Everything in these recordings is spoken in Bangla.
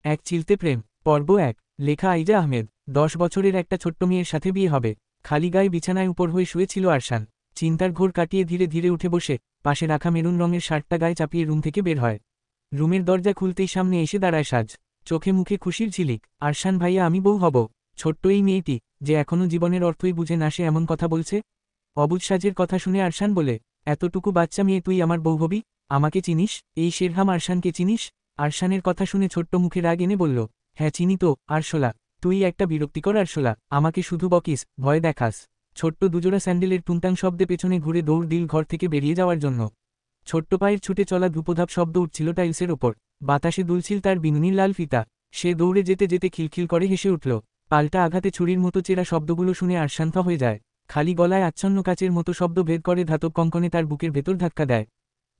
এক চিলতে প্রেম পর্ব ১ লেখা আইজা আহমেদ ১০ বছরের একটা ছোট্ট মেয়ের সাথে বিয়ে হবে। খালি গায়ে বিছানায় উপর হয়ে শুয়েছিল আরশান। চিন্তার ঘোর কাটিয়ে ধীরে ধীরে উঠে বসে পাশে রাখা মেরুন রঙের শার্টটা গায়ে চাপিয়ে রুম থেকে বের হয়। রুমের দরজা খুলতেই সামনে এসে দাঁড়ায় সাজ, চোখে মুখে খুশির ঝিলিক। আরশান ভাইয়া, আমি বউ হব। ছোট্ট এই মেয়েটি যে এখনও জীবনের অর্থই বুঝে না, সে এমন কথা বলছে। অবুঝ সাজের কথা শুনে আরশান বলে, এতটুকু বাচ্চা মেয়ে তুই আমার বউ হবি? আমাকে চিনিস? এই শেরহাম আরশানকে চিনিস? আরশানের কথা শুনে ছোট্ট মুখে রাগ এনে বলল, হ্যাঁ চিনি তো আরশোলা। তুই একটা বিরক্তিকর আরশোলা, আমাকে শুধু বকিস, ভয় দেখাস। ছোট্ট দুজোড়া স্যান্ডেলের টুংটাং শব্দে পেছনে ঘুরে দৌড় দিল ঘর থেকে বেরিয়ে যাওয়ার জন্য। ছোট্ট পায়ের ছুটে চলা ধূপধাপ শব্দ উঠছিল টাইলসের ওপর, বাতাসে দুলছিল তার বিনুনির লাল ফিতা। সে দৌড়ে যেতে যেতে খিলখিল করে হেসে উঠল। পাল্টা আঘাতে ছুরির মতো চেরা শব্দগুলো শুনে আরশান্ত হয়ে যায়। খালি গলায় আচ্ছন্ন কাচের মতো শব্দ ভেদ করে ধাতব কঙ্কনে তার বুকের ভেতর ধাক্কা দেয়।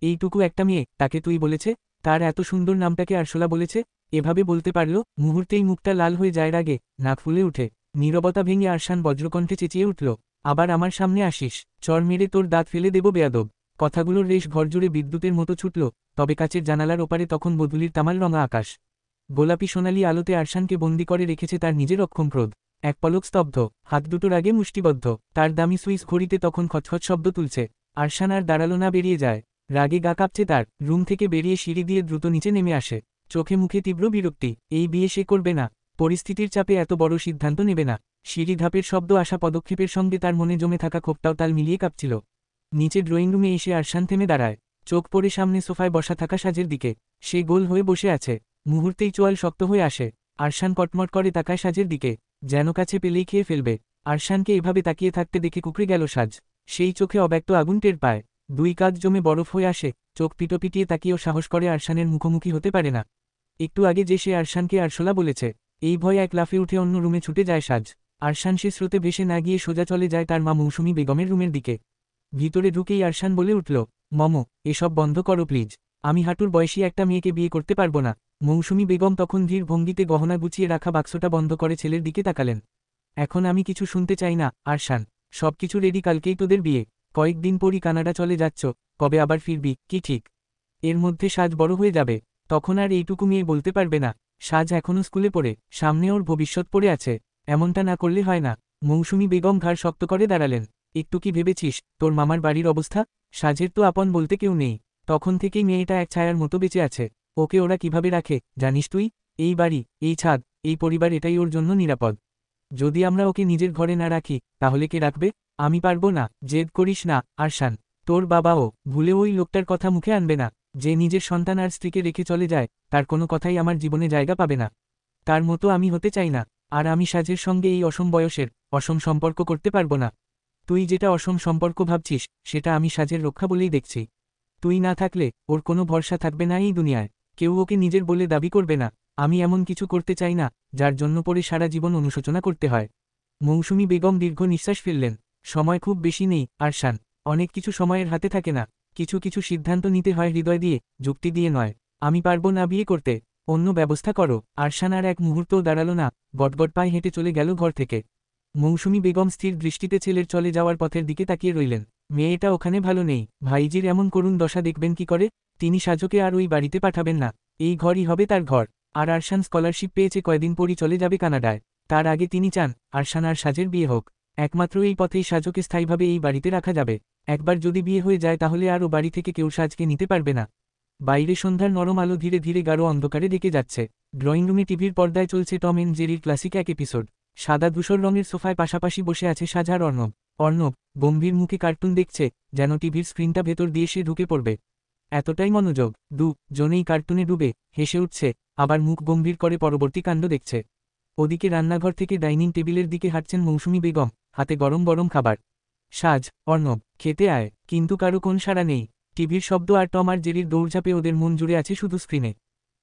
এইটুকু একটা মেয়ে, তাকে তুই বলেছে? তার এত সুন্দর নামটাকে আরশোলা বলেছে? এভাবে বলতে পারল? মুহূর্তেই মুখটা লাল হয়ে যায় রাগে, নাক ফুলে উঠে। নীরবতা ভেঙে আরশান বজ্রকণ্ঠে চেঁচিয়ে উঠল, আবার আমার সামনে আসিস, চর মেরে তোর দাঁত ফেলে দেব বেয়াদব। কথাগুলোর রেশ ঘরজুড়ে বিদ্যুতের মতো ছুটল, তবে কাচের জানালার ওপারে তখন বধূলির তামাল রঙা আকাশ। গোলাপি সোনালি আলোতে আরশানকে বন্দি করে রেখেছে তার নিজের অক্ষমক্রোধ। এক পলক স্তব্ধ, হাত দুটোর আগে মুষ্টিবদ্ধ। তার দামি সুইস ঘড়িতে তখন খচখচ শব্দ তুলছে। আরশান আর দাঁড়ালো না, বেরিয়ে যায়। রাগে গা কাঁপছে তার। রুম থেকে বেরিয়ে সিঁড়ি দিয়ে দ্রুত নিচে নেমে আসে। চোখে মুখে তীব্র বিরক্তি। এই বিয়ে সে করবে না। পরিস্থিতির চাপে এত বড় সিদ্ধান্ত নেবে না। সিঁড়ি ধাপের শব্দ আসা পদক্ষেপের সঙ্গে তার মনে জমে থাকা ক্ষোভটাও তাল মিলিয়ে কাঁপছিল। নিচে ড্রয়িং রুমে এসে আরশান থেমে দাঁড়ায়, চোখ পড়ে সামনে সোফায় বসা থাকা সাজের দিকে। সে গোল হয়ে বসে আছে, মুহূর্তেই চোয়াল শক্ত হয়ে আসে। আরশান কটমট করে তাকায় সাজের দিকে, যেন কাছে পেলেই খেয়ে ফেলবে। আরশানকে এভাবে তাকিয়ে থাকতে দেখে কুকড়ে গেল সাজ। সেই চোখে অব্যক্ত আগুন টের পায়। দুই কাঁধ জমে বরফ হয়ে আসে, চোখ পিটিয়ে তাকিয়েও সাহস করে আরশানের মুখোমুখি হতে পারে না। একটু আগে যে সে আরশানকে আরশোলা বলেছে, এই ভয়ে এক লাফে উঠে অন্য রুমে ছুটে যায় সাজ। আরশান সে স্রোতে ভেসে না গিয়ে সোজা চলে যায় তার মা মৌসুমী বেগমের রুমের দিকে। ভিতরে ঢুকেই আরশান বলে উঠল, মম, এসব বন্ধ করো প্লিজ। আমি হাঁটুর বয়সী একটা মেয়েকে বিয়ে করতে পারবো না। মৌসুমী বেগম তখন ধীর ভঙ্গিতে গহনা গুছিয়ে রাখা বাক্সটা বন্ধ করে ছেলের দিকে তাকালেন। এখন আমি কিছু শুনতে চাই না আরশান, সবকিছু রেডি, কালকেই তোদের বিয়ে। কয়েকদিন পরই কানাডা চলে যাচ্ছ, কবে আবার ফিরবি কি ঠিক? এর মধ্যে সাজ বড় হয়ে যাবে, তখন আর এইটুকু মেয়ে বলতে পারবে না। সাজ এখনও স্কুলে পড়ে, সামনে ওর ভবিষ্যৎ পড়ে আছে। এমনটা না করলে হয় না। মৌসুমী বেগম ঘাড় শক্ত করে দাঁড়ালেন। একটু কি ভেবেছিস তোর মামার বাড়ির অবস্থা? সাজের তো আপন বলতে কেউ নেই। তখন থেকেই মেয়েটা এক ছায়ার মতো বেঁচে আছে। ওকে ওরা কিভাবে রাখে জানিস তুই? এই বাড়ি, এই ছাদ, এই পরিবার, এটাই ওর জন্য নিরাপদ। যদি আমরা ওকে নিজের ঘরে না রাখি, তাহলে কে রাখবে? আমি পারবো না। জেদ করিস না আরশান, তোর বাবাও ভুলে ওই লোকটার কথা মুখে আনবে না। যে নিজের সন্তান আর স্ত্রীকে রেখে চলে যায়, তার কোনো কথাই আমার জীবনে জায়গা পাবে না। তার মতো আমি হতে চাই না। আর আমি সাজের সঙ্গে এই অসম বয়সের অসম সম্পর্ক করতে পারবো না। তুই যেটা অসম সম্পর্ক ভাবছিস, সেটা আমি সাজের রক্ষা বলেই দেখছি। তুই না থাকলে ওর কোনো ভরসা থাকবে না এই দুনিয়ায়। কেউ ওকে নিজের বলে দাবি করবে না। আমি এমন কিছু করতে চাই না, যার জন্য পরে সারা জীবন অনুশোচনা করতে হয়। মৌসুমী বেগম দীর্ঘ নিঃশ্বাস ফেললেন। সময় খুব বেশি নেই আরশান, অনেক কিছু সময়ের হাতে থাকে না। কিছু কিছু সিদ্ধান্ত নিতে হয় হৃদয় দিয়ে, যুক্তি দিয়ে নয়। আমি পারবো না বিয়ে করতে, অন্য ব্যবস্থা করো। আরশান আর এক মুহূর্তও দাঁড়ালো না, গটগট পায়ে হেঁটে চলে গেল ঘর থেকে। মৌসুমী বেগম স্থির দৃষ্টিতে ছেলের চলে যাওয়ার পথের দিকে তাকিয়ে রইলেন। মেয়েটা ওখানে ভালো নেই, ভাইজির এমন করুণ দশা দেখবেন কি করে? তিনি সাজকে আর ওই বাড়িতে পাঠাবেন না। এই ঘরই হবে তার ঘর। আর আরশান স্কলারশিপ পেয়েছে, কয়দিন পরই চলে যাবে কানাডায়। তার আগে তিনি চান আরশান আর সাজের বিয়ে হোক। একমাত্র এই পথেই সাজকে স্থায়ীভাবে এই বাড়িতে রাখা যাবে। একবার যদি বিয়ে হয়ে যায়, তাহলে আর ও বাড়ি থেকে কেউ সাজকে নিতে পারবে না। বাইরে সন্ধ্যার নরম আলো ধীরে ধীরে গাঢ় অন্ধকারে ডেকে যাচ্ছে। ড্রয়িং রুমে টিভির পর্দায় চলছে টম এন্ড জেরির ক্লাসিক এক এপিসোড। সাদা ধূসর রঙের সোফায় পাশাপাশি বসে আছে সাজ আর অর্ণব। অর্ণব গম্ভীর মুখে কার্টুন দেখছে, যেন টিভির স্ক্রিনটা ভেতর দিয়ে সে ঢুকে পড়বে। এতটাই মনোযোগ, জনেই কার্টুনে ডুবে হেসে উঠছে, আবার মুখ গম্ভীর করে পরবর্তী কাণ্ড দেখছে। ওদিকে রান্নাঘর থেকে ডাইনিং টেবিলের দিকে হাঁটছেন মৌসুমী বেগম, হাতে গরম গরম খাবার। সাজ, অর্ণব, খেতে আয়, কিন্তু কারো কোন সাড়া নেই। টিভির শব্দ আর টম আর জেরির দৌড়ঝাঁপে ওদের মন জুড়ে আছে শুধু স্ক্রিনে।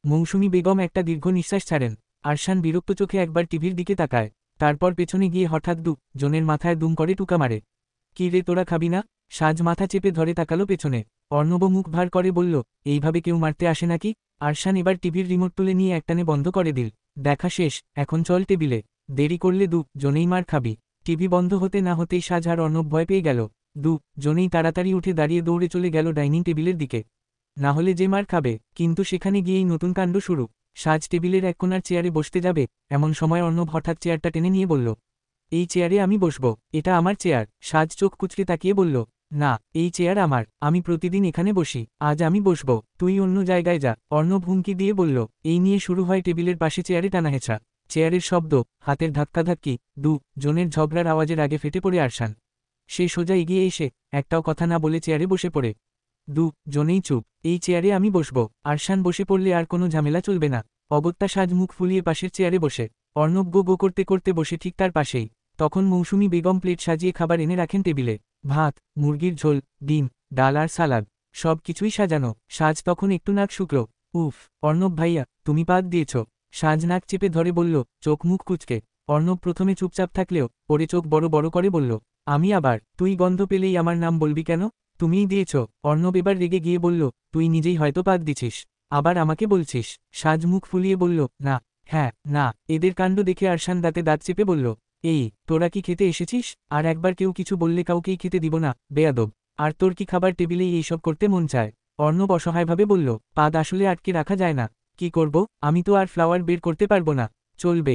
মৌসুমী বেগম একটা দীর্ঘ নিঃশ্বাস ছাড়েন। আরশান বিরক্ত চোখে একবার টিভির দিকে তাকায়, তারপর পেছনে গিয়ে হঠাৎ জনের মাথায় দুম করে টুকা মারে। কি রে, তোরা খাবি না? সাজ মাথা চেপে ধরে তাকালো পেছনে। অর্ণব মুখ ভার করে বলল, এইভাবে কেউ মারতে আসে নাকি? আরশান এবার টিভির রিমোট তুলে নিয়ে একটানে বন্ধ করে দিল। দেখা শেষ, এখন চল টেবিলে। দেরি করলে জনেই মার খাবি। টিভি বন্ধ হতে না হতেই সাজ আর অর্ণব ভয় পেয়ে গেল। জনেই তাড়াতাড়ি উঠে দাঁড়িয়ে দৌড়ে চলে গেল ডাইনিং টেবিলের দিকে। না হলে যে মার খাবে। কিন্তু সেখানে গিয়েই নতুন কাণ্ড শুরু। সাজ টেবিলের এক কোণার চেয়ারে বসতে যাবে, এমন সময় অর্ণব হঠাৎ চেয়ারটা টেনে নিয়ে বলল, এই চেয়ারে আমি বসব, এটা আমার চেয়ার। সাজ চোখ কুচকে তাকিয়ে বলল, না, এই চেয়ার আমার, আমি প্রতিদিন এখানে বসি, আজ আমি বসব, তুই অন্য জায়গায় যা। অর্ণব হুমকি দিয়ে বলল। এই নিয়ে শুরু হয় টেবিলের পাশে চেয়ারে টানাহেঁচড়া। চেয়ারের শব্দ, হাতের ধাক্কাধাক্কি, জনের ঝগড়ার আওয়াজের আগে ফেটে পড়ে আরশান। সে সোজা এগিয়ে এসে একটাও কথা না বলে চেয়ারে বসে পড়ে। জনেই চুপ, এই চেয়ারে আমি বসব। আরশান বসে পড়লে আর কোনো ঝামেলা চলবে না। অগত্যা সাজ মুখ ফুলিয়ে পাশের চেয়ারে বসে। অর্ণব গো গো করতে করতে বসে ঠিক তার পাশেই। তখন মৌসুমী বেগম প্লেট সাজিয়ে খাবার এনে রাখেন টেবিলে। ভাত, মুরগির ঝোল, ডিম, ডাল আর সালাদ, সব কিছুই সাজানো। সাজ তখন একটু নাক শুকল। উফ, অর্ণব ভাইয়া, তুমি পাত দিয়েছ। সাজ নাক চেপে ধরে বলল, চোখ মুখ কুচকে। অর্ণব প্রথমে চুপচাপ থাকলেও পরে চোখ বড় বড় করে বলল, আমি আবার? তুই গন্ধ পেলেই আমার নাম বলবি কেন? তুমিই দিয়েছ। অর্ণব এবার রেগে গিয়ে বলল, তুই নিজেই হয়তো পাত দিছিস, আবার আমাকে বলছিস? সাজ মুখ ফুলিয়ে বলল, না, হ্যাঁ, না। এদের কাণ্ড দেখে আরশান দাঁতে দাঁত চেপে বলল, এই, তোরা কি খেতে এসেছিস? আর একবার কেউ কিছু বললে কাউকেই খেতে দিব না, বেয়াদব। আর তোর কি খাবার টেবিলেই এইসব করতে মন চায়? অর্ণব অসহায়ভাবে বলল, পাদ আসলে আটকে রাখা যায় না। কি করব, আমি তো আর ফ্লাওয়ার বের করতে পারবো না। চলবে,